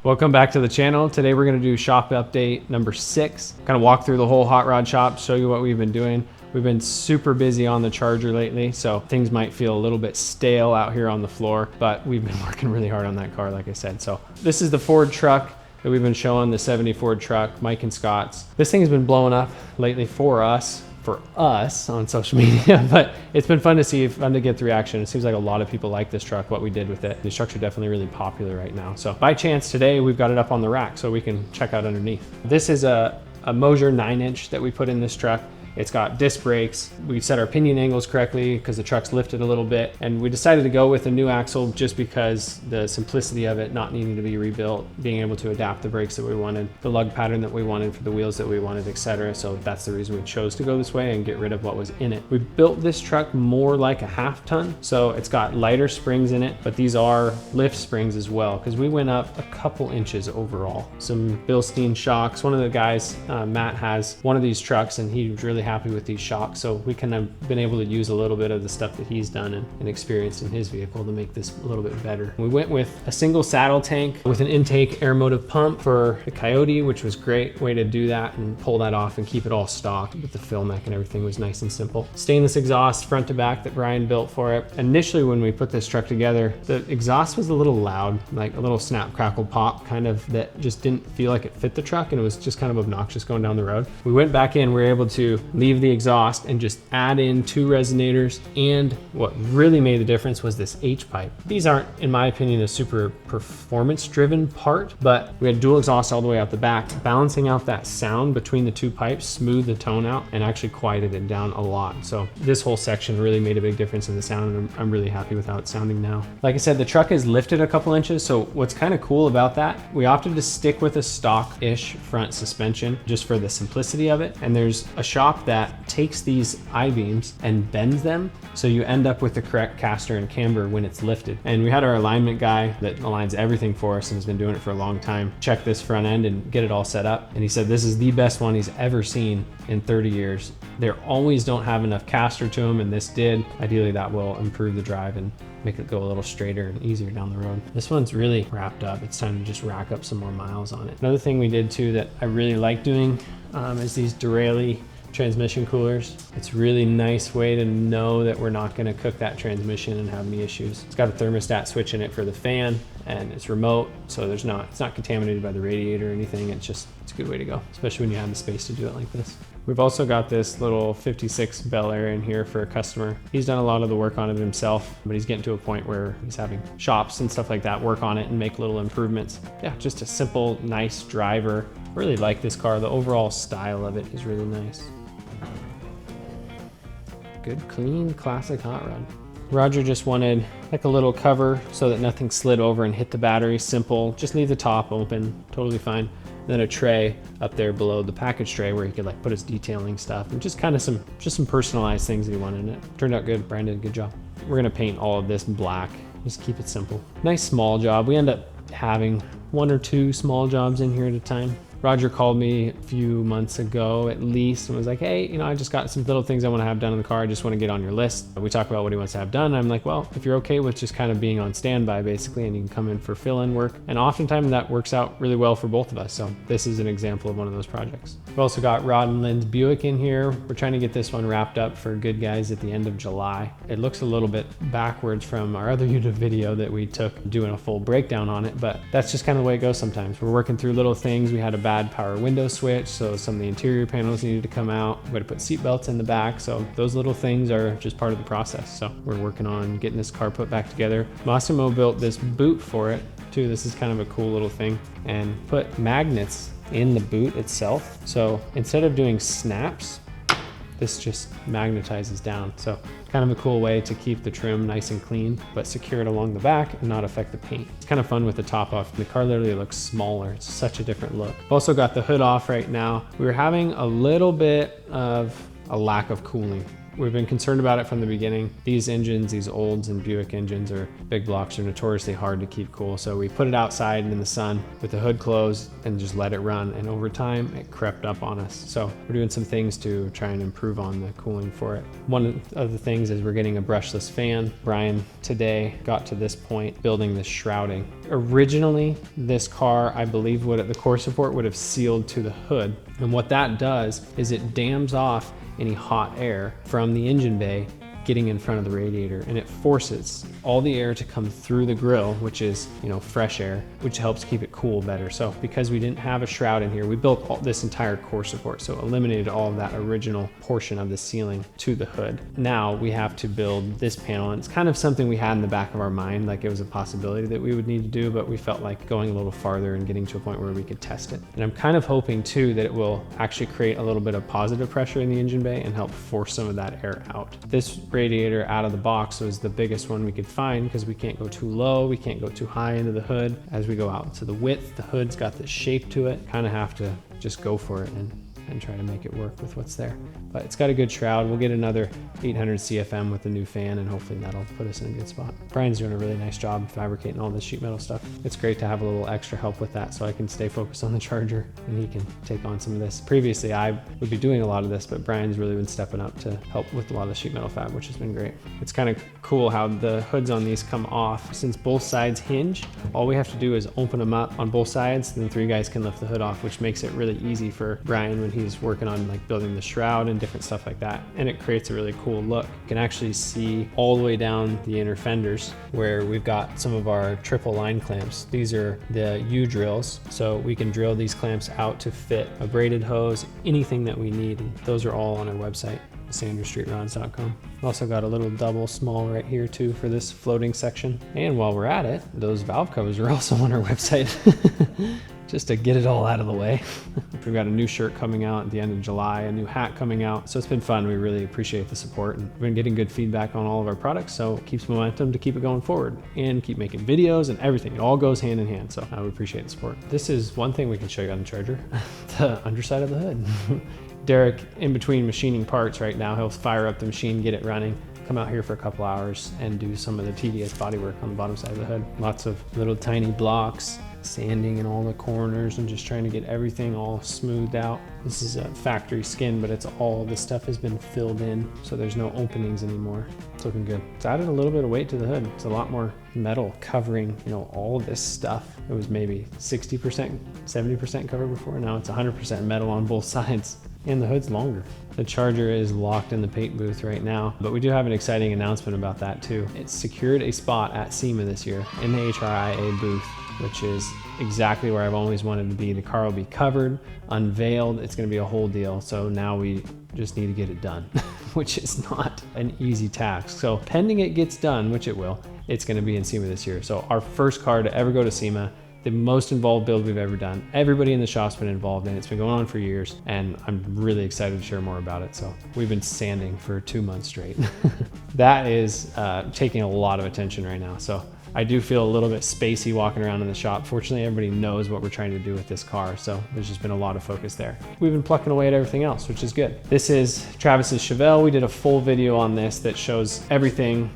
Welcome back to the channel. Today we're gonna do shop update number 6. Kind of walk through the whole hot rod shop, show you what we've been doing. We've been super busy on the Charger lately, so things might feel a little bit stale out here on the floor, but we've been working really hard on that car, like I said. So this is the Ford truck that we've been showing, the 70 Ford truck, Mike and Scott's. This thing's been blowing up lately for us on social media, but it's been fun to get the reaction. It seems like a lot of people like this truck, what we did with it. These trucks are definitely really popular right now. So by chance today, we've got it up on the rack so we can check out underneath. This is a Moser 9-inch that we put in this truck. It's got disc brakes. We set our pinion angles correctly because the truck's lifted a little bit. And we decided to go with a new axle just because the simplicity of it, not needing to be rebuilt, being able to adapt the brakes that we wanted, the lug pattern that we wanted for the wheels that we wanted, etc. So that's the reason we chose to go this way and get rid of what was in it. We built this truck more like a half ton. So it's got lighter springs in it, but these are lift springs as well because we went up a couple inches overall. Some Bilstein shocks. One of the guys, Matt, has one of these trucks and he was really happy with these shocks, so we kind of been able to use a little bit of the stuff that he's done and experienced in his vehicle to make this a little bit better. We went with a single saddle tank with an intake air motive pump for the Coyote, which was great way to do that and pull that off and keep it all stocked with the fill neck and everything was nice and simple. Stainless exhaust front to back that Brian built for it. Initially when we put this truck together, the exhaust was a little loud, like a little snap crackle pop kind of, that just didn't feel like it fit the truck and it was just kind of obnoxious going down the road. We went back in, we were able to leave the exhaust and just add in 2 resonators, and what really made the difference was this H-pipe. These aren't, in my opinion, a super performance driven part, but we had dual exhaust all the way out the back, balancing out that sound between the 2 pipes, smoothed the tone out and actually quieted it down a lot. So this whole section really made a big difference in the sound, and I'm really happy with how it's sounding now. Like I said, the truck is lifted a couple inches, so what's kind of cool about that, we opted to stick with a stock-ish front suspension just for the simplicity of it, and there's a shop that takes these I-beams and bends them so you end up with the correct caster and camber when it's lifted. And we had our alignment guy that aligns everything for us and has been doing it for a long time check this front end and get it all set up, and he said this is the best one he's ever seen in 30 years. They always don't have enough caster to them, and this did. Ideally that will improve the drive and make it go a little straighter and easier down the road. This one's really wrapped up. It's time to just rack up some more miles on it. Another thing we did too that I really like doing is these Duraley transmission coolers. It's a really nice way to know that we're not going to cook that transmission and have any issues. It's got a thermostat switch in it for the fan and it's remote, so it's not contaminated by the radiator or anything. It's a good way to go, especially when you have the space to do it like this. We've also got this little 56 Bel Air in here for a customer. He's done a lot of the work on it himself, but he's getting to a point where he's having shops and stuff like that work on it and make little improvements. Yeah, just a simple, nice driver. I really like this car. The overall style of it is really nice. Good, clean, classic hot rod. Roger just wanted like a little cover so that nothing slid over and hit the battery. Simple, just leave the top open, totally fine. Then a tray up there below the package tray where he could like put his detailing stuff and just kind of some personalized things that he wanted in it. Turned out good. Brian did a good job. We're gonna paint all of this black. Just keep it simple. Nice small job. We end up having 1 or 2 small jobs in here at a time. Roger called me a few months ago at least and was like, hey, I just got some little things I want to have done in the car. I just want to get on your list. We talk about what he wants to have done. I'm like, well, if you're okay with just kind of being on standby basically, and you can come in for fill-in work. And oftentimes that works out really well for both of us. So this is an example of one of those projects. We've also got Rod and Lynn's Buick in here. We're trying to get this one wrapped up for Good Guys at the end of July. It looks a little bit backwards from our other YouTube video that we took doing a full breakdown on it, but that's just kind of the way it goes sometimes. We're working through little things. We had a bad power window switch, so some of the interior panels needed to come out. We had to put seat belts in the back, so those little things are just part of the process. So we're working on getting this car put back together. Massimo built this boot for it too. This is kind of a cool little thing, and put magnets in the boot itself. So instead of doing snaps, this just magnetizes down. So kind of a cool way to keep the trim nice and clean, but secure it along the back and not affect the paint. It's kind of fun with the top off. The car literally looks smaller. It's such a different look. Also got the hood off right now. We were having a little bit of a lack of cooling. We've been concerned about it from the beginning. These engines, these Olds and Buick engines, or big blocks, are notoriously hard to keep cool. So we put it outside in the sun with the hood closed and just let it run. And over time, it crept up on us. So we're doing some things to try and improve on the cooling for it. One of the things is we're getting a brushless fan. Brian today got to this point building the shrouding. Originally, this car, I believe, the core support would have sealed to the hood. And what that does is it dams off any hot air from the engine bay getting in front of the radiator, and it forces all the air to come through the grill, which is, fresh air, which helps keep it cool better. So because we didn't have a shroud in here, we built this entire core support, so eliminated all of that original portion of the ceiling to the hood. Now we have to build this panel, and it's kind of something we had in the back of our mind, like it was a possibility that we would need to do, but we felt like going a little farther and getting to a point where we could test it. And I'm kind of hoping too that it will actually create a little bit of positive pressure in the engine bay and help force some of that air out. This radiator out of the box was the biggest one we could find because we can't go too low, we can't go too high into the hood. As we go out to the width, the hood's got this shape to it. Kind of have to just go for it and try to make it work with what's there. But it's got a good shroud. We'll get another 800 CFM with the new fan, and hopefully that'll put us in a good spot. Brian's doing a really nice job fabricating all this sheet metal stuff. It's great to have a little extra help with that so I can stay focused on the Charger and he can take on some of this. Previously, I would be doing a lot of this, but Brian's really been stepping up to help with a lot of the sheet metal fab, which has been great. It's kind of cool how the hoods on these come off. Since both sides hinge, all we have to do is open them up on both sides, and then 3 guys can lift the hood off, which makes it really easy for Brian when he's working on like building the shroud and different stuff like that. And it creates a really cool look. You can actually see all the way down the inner fenders where we've got some of our triple line clamps. These are the U drills, so we can drill these clamps out to fit a braided hose, anything that we need. And those are all on our website, SandrersStreetRods.com. Also got a little double small right here too for this floating section. And while we're at it, those valve covers are also on our website. Just to get it all out of the way. We've got a new shirt coming out at the end of July, a new hat coming out. So it's been fun. We really appreciate the support, and we've been getting good feedback on all of our products. So it keeps momentum to keep it going forward and keep making videos and everything. It all goes hand in hand. So I would appreciate the support. This is one thing we can show you on the Charger, the underside of the hood. Derek, in between machining parts right now, he'll fire up the machine, get it running, come out here for a couple hours and do some of the tedious bodywork on the bottom side of the hood. Lots of little tiny blocks, sanding in all the corners and just trying to get everything all smoothed out. This is a factory skin, but all this stuff has been filled in, so there's no openings anymore. It's looking good. It's added a little bit of weight to the hood. It's a lot more metal covering, all of this stuff. It was maybe 60%, 70% covered before. Now it's 100% metal on both sides. And the hood's longer. The Charger is locked in the paint booth right now, but we do have an exciting announcement about that too. It's secured a spot at SEMA this year in the HRIA booth, which is exactly where I've always wanted to be. The car will be covered, unveiled. It's going to be a whole deal. So now we just need to get it done, which is not an easy task. So pending it gets done, which it will, it's going to be in SEMA this year. So our first car to ever go to SEMA, the most involved build we've ever done. Everybody in the shop's been involved in it. It's been going on for years, and I'm really excited to share more about it. So we've been sanding for 2 months straight. That is taking a lot of attention right now. So I do feel a little bit spacey walking around in the shop. Fortunately, everybody knows what we're trying to do with this car, so there's just been a lot of focus there. We've been plucking away at everything else, which is good. This is Travis's Chevelle. We did a full video on this that shows everything,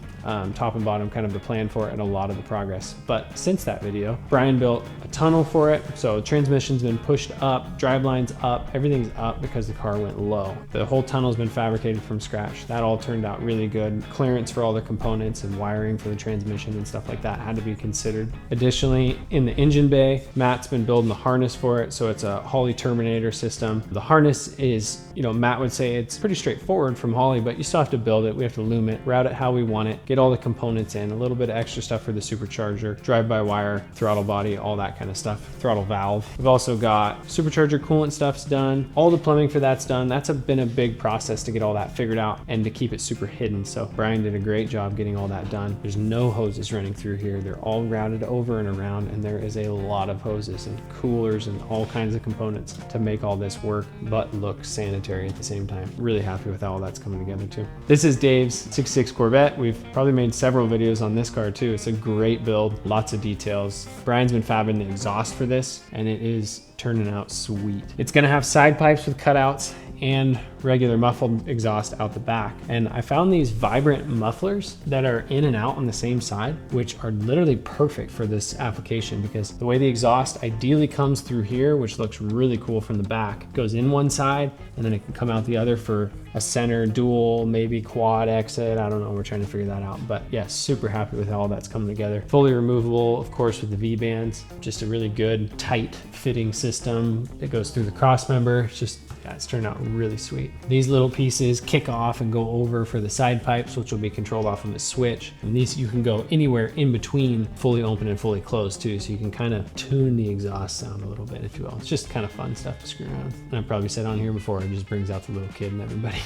top and bottom, kind of the plan for it and a lot of the progress. But since that video, Brian built a tunnel for it. So transmission's been pushed up, driveline's up, everything's up because the car went low. The whole tunnel's been fabricated from scratch. That all turned out really good. Clearance for all the components and wiring for the transmission and stuff like that had to be considered. Additionally, in the engine bay, Matt's been building the harness for it. So it's a Holley Terminator system. The harness is, Matt would say it's pretty straightforward from Holley, but you still have to build it. We have to loom it, route it how we want it, get all the components in, a little bit of extra stuff for the supercharger, drive-by-wire, throttle body, all that kind of stuff, throttle valve. We've also got supercharger coolant stuff's done. All the plumbing for that's done. That's been a big process to get all that figured out and to keep it super hidden. So Brian did a great job getting all that done. There's no hoses running through here. They're all routed over and around, and there is a lot of hoses and coolers and all kinds of components to make all this work, but look sanitary at the same time. Really happy with how all that's coming together too. This is Dave's 66 Corvette. We've probably made several videos on this car too. It's a great build, lots of details. Brian's been fabbing the exhaust for this, and it is turning out sweet. It's gonna have side pipes with cutouts and regular muffled exhaust out the back. And I found these vibrant mufflers that are in and out on the same side, which are literally perfect for this application, because the way the exhaust ideally comes through here, which looks really cool from the back, goes in one side and then it can come out the other for a center dual, maybe quad exit. I don't know, we're trying to figure that out. But yeah, super happy with how all that's coming together. Fully removable, of course, with the V-bands. Just a really good, tight fitting system that goes through the cross member. It's just, yeah, it's turned out really sweet. These little pieces kick off and go over for the side pipes, which will be controlled off of a switch. And these, you can go anywhere in between fully open and fully closed too. So you can kind of tune the exhaust sound a little bit, if you will. It's just kind of fun stuff to screw around with. And I've probably said on here before, it just brings out the little kid and everybody.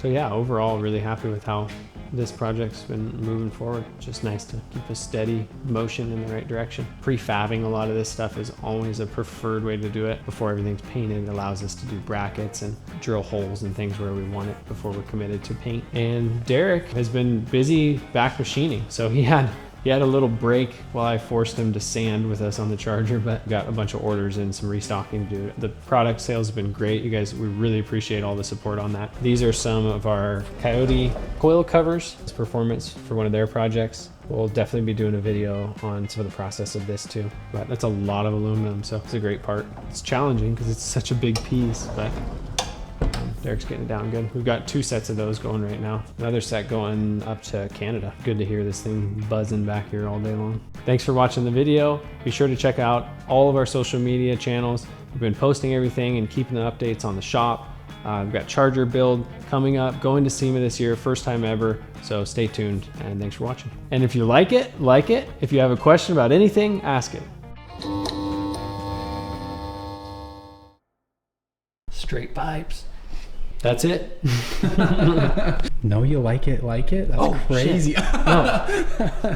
So yeah, overall, really happy with how this project's been moving forward. Just nice to keep a steady motion in the right direction. Prefabbing a lot of this stuff is always a preferred way to do it before everything's painted. It allows us to do brackets and drill holes and things where we want it before we're committed to paint. And Derek has been busy back machining. So he had a little break while I forced him to sand with us on the Charger, but got a bunch of orders and some restocking to do. The product sales have been great. You guys, we really appreciate all the support on that. These are some of our Coyote coil covers. It's performance for one of their projects. We'll definitely be doing a video on some of the process of this too, but that's a lot of aluminum, so it's a great part. It's challenging because it's such a big piece, but Derek's getting it down good. We've got 2 sets of those going right now. Another set going up to Canada. Good to hear this thing buzzing back here all day long. Thanks for watching the video. Be sure to check out all of our social media channels. We've been posting everything and keeping the updates on the shop. We've got Charger build coming up, going to SEMA this year, first time ever. So stay tuned and thanks for watching. And if you like it, like it. If you have a question about anything, ask it. Straight pipes. That's it. No, you like it? That's crazy. No.